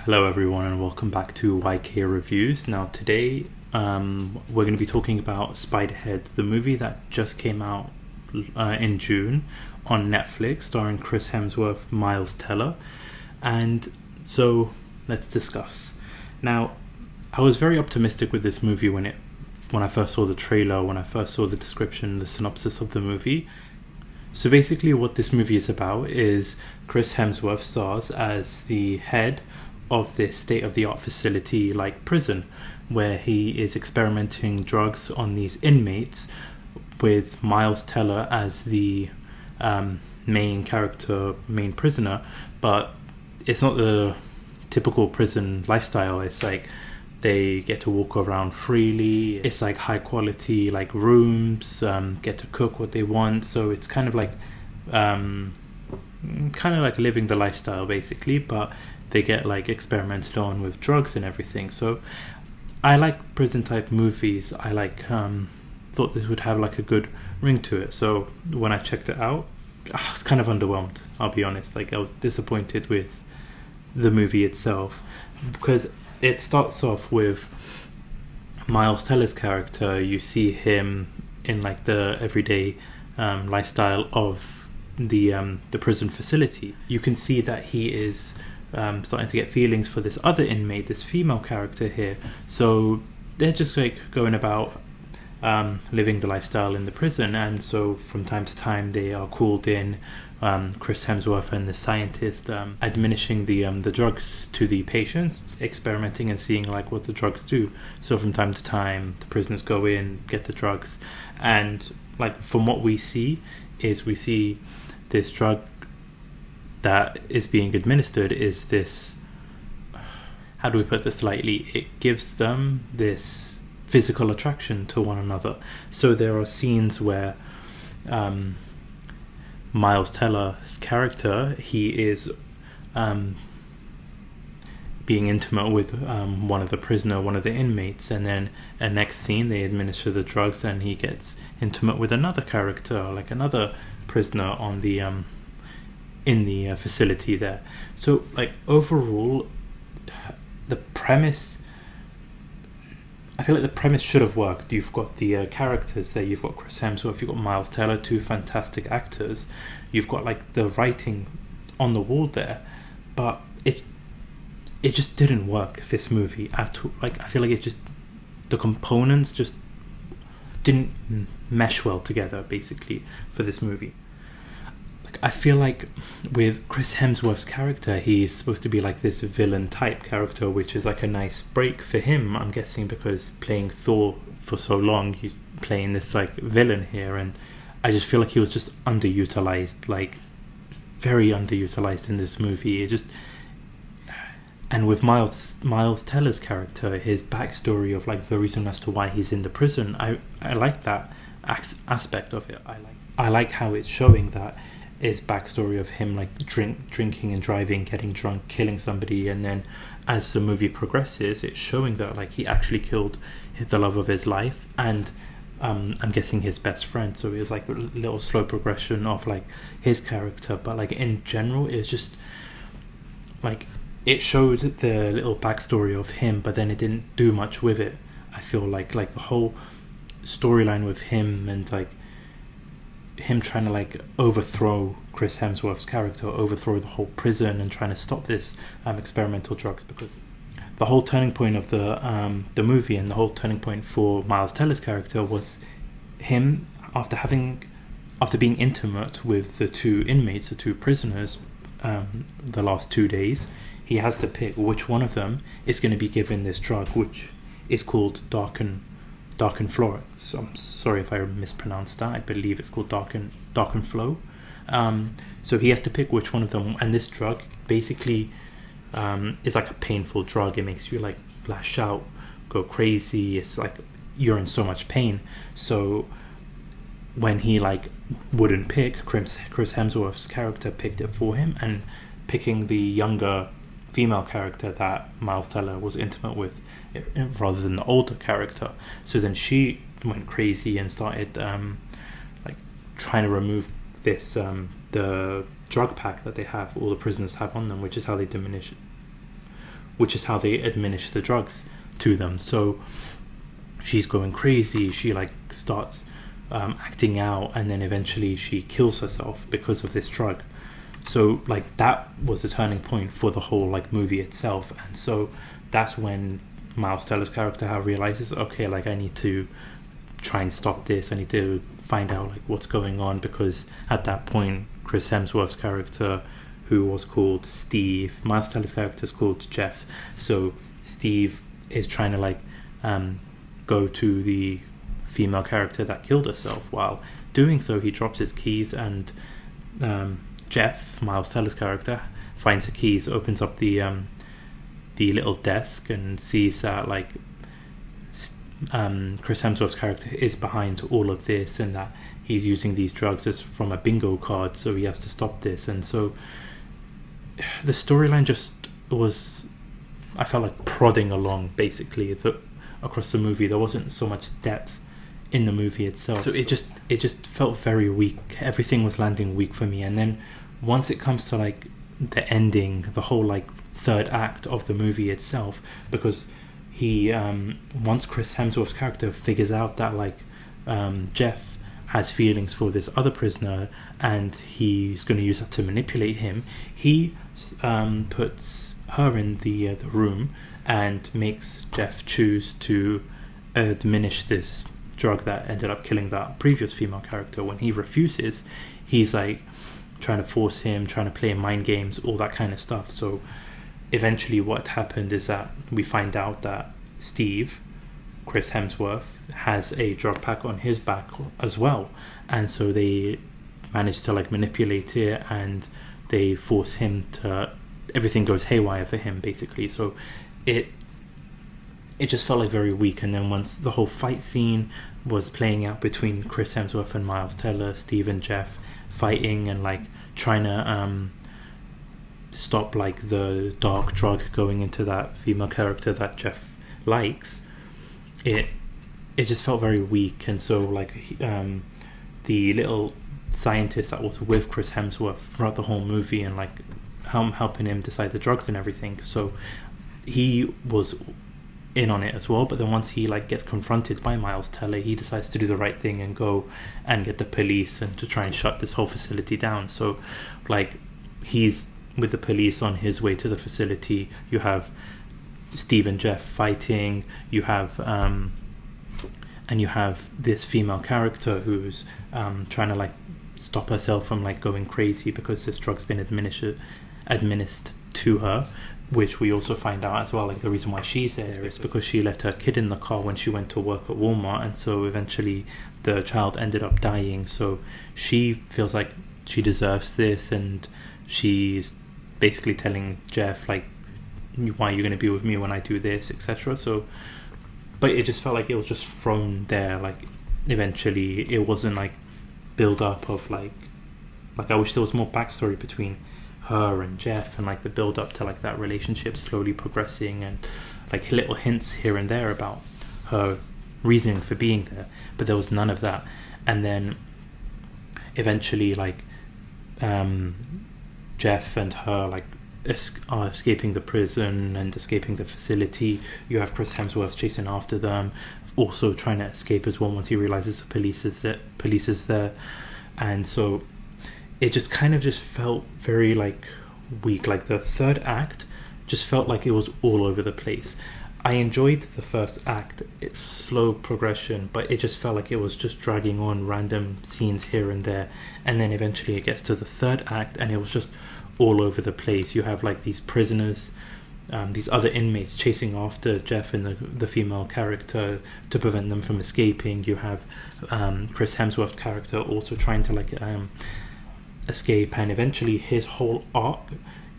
Hello everyone and welcome back to YK Reviews. Now today we're going to be talking about Spiderhead, the movie that just came out in June on Netflix, starring Chris Hemsworth, Miles Teller. And so let's discuss. Now, I was very optimistic with this movie when I first saw the trailer, when I first saw the description, the synopsis of the movie. So basically what this movie is about is Chris Hemsworth stars as the head of this state-of-the-art facility like prison, where he is experimenting drugs on these inmates, with Miles Teller as the main character, main prisoner. But it's not the typical prison lifestyle. It's like they get to walk around freely. It's like high quality like rooms, get to cook what they want. So it's kind of like living the lifestyle basically, but they get like experimented on with drugs and everything. So I like prison type movies. I thought this would have like a good ring to it. So when I checked it out, I was kind of underwhelmed, I'll be honest. Like, I was disappointed with the movie itself, because it starts off with Miles Teller's character. You see him in like the everyday lifestyle of the prison facility. You can see that he is starting to get feelings for this other inmate, this female character here. So they're just like going about living the lifestyle in the prison, and so from time to time they are called in, Chris Hemsworth and the scientist, administering the drugs to the patients, experimenting and seeing like what the drugs do. So from time to time the prisoners go in, get the drugs, and like from what we see this drug that is being administered is this, how do we put this lightly, it gives them this physical attraction to one another. So there are scenes where Miles Teller's character, he is being intimate with one of the inmates, and then a next scene they administer the drugs and he gets intimate with another character, like another prisoner on the in the facility there. So like overall, the premise, I feel like the premise should have worked. You've got the characters there. You've got Chris Hemsworth, you've got Miles Teller, two fantastic actors. You've got like the writing on the wall there, but it just didn't work, this movie at all. Like, I feel like the components just didn't mesh well together basically for this movie. Like, I feel like with Chris Hemsworth's character, he's supposed to be like this villain type character, which is like a nice break for him, I'm guessing, because playing Thor for so long, he's playing this like villain here, and I just feel like he was just underutilized, like very underutilized in this movie. And with Miles Teller's character, his backstory of like the reason as to why he's in the prison, I like that aspect of it. I like how it's showing that his backstory of him like drinking and driving, getting drunk, killing somebody, and then as the movie progresses, it's showing that like he actually killed the love of his life, and I'm guessing his best friend. So it was like a little slow progression of like his character, but like in general it's just like it showed the little backstory of him, but then it didn't do much with it. I feel like the whole storyline with him, and like him trying to like overthrow Chris Hemsworth's character, overthrow the whole prison, and trying to stop this experimental drugs, because the whole turning point of the movie, and the whole turning point for Miles Teller's character, was him after being intimate with the two inmates, the two prisoners, the last 2 days. He has to pick which one of them is going to be given this drug, which is called Darken Flow. So I'm sorry if I mispronounced that. I believe it's called Darken Flow. So he has to pick which one of them, and this drug basically is like a painful drug. It makes you like lash out, go crazy. It's like you're in so much pain. So when he like wouldn't pick, Chris Hemsworth's character picked it for him, and picking the younger female character that Miles Teller was intimate with, rather than the older character. So then she went crazy and started like trying to remove this the drug pack that they have, all the prisoners have on them, which is how they diminish which is how they administer the drugs to them. So she's going crazy, she like starts acting out, and then eventually she kills herself because of this drug. So like that was the turning point for the whole like movie itself. And so that's when Miles Teller's character realizes, okay, like I need to try and stop this, I need to find out like what's going on, because at that point Chris Hemsworth's character, who was called Steve, Miles Teller's character is called Jeff, so Steve is trying to like go to the female character that killed herself. While doing so, he drops his keys, and Jeff, Miles Teller's character, finds the keys, opens up the little desk, and sees that like Chris Hemsworth's character is behind all of this, and that he's using these drugs as from a bingo card, so he has to stop this. And so the storyline just was, I felt like, prodding along basically across the movie. There wasn't so much depth in the movie itself, so it just felt very weak. Everything was landing weak for me. And then once it comes to like the ending, the whole like third act of the movie itself, because he once Chris Hemsworth's character figures out that like Jeff has feelings for this other prisoner, and he's going to use that to manipulate him, he puts her in the room and makes Jeff choose to diminish this drug that ended up killing that previous female character. When he refuses, he's like trying to force him, trying to play mind games, all that kind of stuff. So eventually what happened is that we find out that Steve, Chris Hemsworth, has a drug pack on his back as well, and so they manage to like manipulate it, and they force him to, everything goes haywire for him basically. So it just felt like very weak. And then once the whole fight scene was playing out between Chris Hemsworth and Miles Teller, Steve and Jeff fighting and like trying to stop like the dark drug going into that female character that Jeff likes, it just felt very weak. And so like the little scientist that was with Chris Hemsworth throughout the whole movie and like helping him decide the drugs and everything, so he was in on it as well. But then once he like gets confronted by Miles Teller, he decides to do the right thing and go and get the police and to try and shut this whole facility down. So like he's with the police on his way to the facility. You have Steve and Jeff fighting, you have and you have this female character who's trying to like stop herself from like going crazy because this drug's been administered to her, which we also find out as well, like the reason why she's there is because she left her kid in the car when she went to work at Walmart, and so eventually the child ended up dying. So she feels like she deserves this, and she's basically telling Jeff like, why are you going to be with me when I do this, etc. So but it just felt like it was just thrown there. Like eventually it wasn't like build up of like I wish there was more backstory between her and Jeff, and like the build up to like that relationship slowly progressing, and like little hints here and there about her reasoning for being there, but there was none of that. And then eventually like Jeff and her like are escaping the prison and escaping the facility. You have Chris Hemsworth chasing after them, also trying to escape as well once he realizes the police is there. And so it just kind of just felt very like weak. Like the third act just felt like it was all over the place. I enjoyed the first act, its slow progression, but it just felt like it was just dragging on random scenes here and there. And then eventually it gets to the third act and it was just all over the place. You have like these prisoners, these other inmates chasing after Jeff and the female character to prevent them from escaping. You have Chris Hemsworth's character also trying to like escape, and eventually his whole arc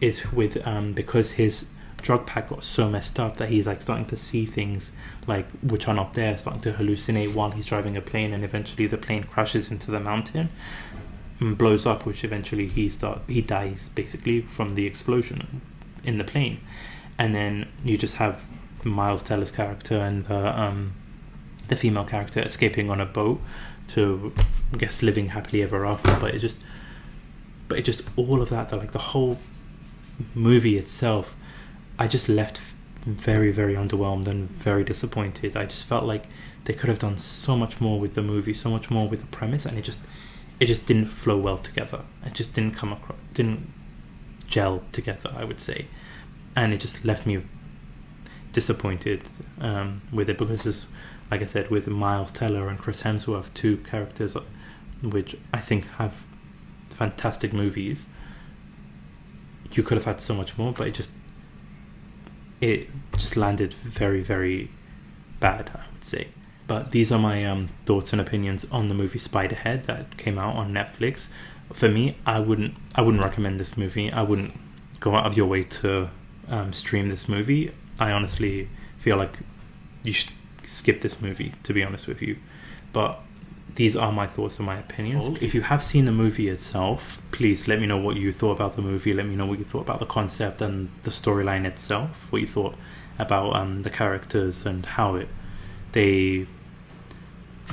is with because his drug pack got so messed up that he's like starting to see things like which are not there, starting to hallucinate while he's driving a plane, and eventually the plane crashes into the mountain and blows up, which eventually he dies basically from the explosion in the plane. And then you just have Miles Teller's character and the female character escaping on a boat to, I guess, living happily ever after. But it just all of that, like the whole movie itself, I just left very, very underwhelmed and very disappointed. I just felt like they could have done so much more with the movie, so much more with the premise, and it just didn't flow well together. It just didn't come across, didn't gel together, I would say, and it just left me disappointed with it, because it's, like I said, with Miles Teller and Chris Hemsworth, two characters which I think have fantastic movies. You could have had so much more, but it just landed very, very bad, I would say. But these are my thoughts and opinions on the movie Spiderhead that came out on Netflix. For me, I wouldn't recommend this movie. I wouldn't go out of your way to stream this movie. I honestly feel like you should skip this movie, to be honest with you. But these are my thoughts and my opinions. If you have seen the movie itself, please let me know what you thought about the movie. Let me know what you thought about the concept and the storyline itself. What you thought about the characters and how they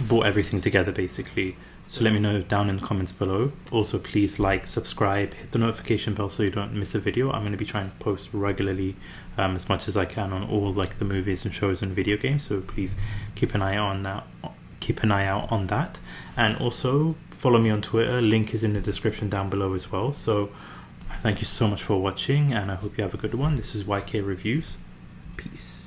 brought everything together, basically. So let me know down in the comments below. Also, please like, subscribe, hit the notification bell so you don't miss a video. I'm going to be trying to post regularly, as much as I can, on all like the movies and shows and video games. So please keep an eye on that. Keep an eye out on that, and also follow me on Twitter. Link is in the description down below as well. So thank you so much for watching, and I hope you have a good one. This is YK Reviews. Peace.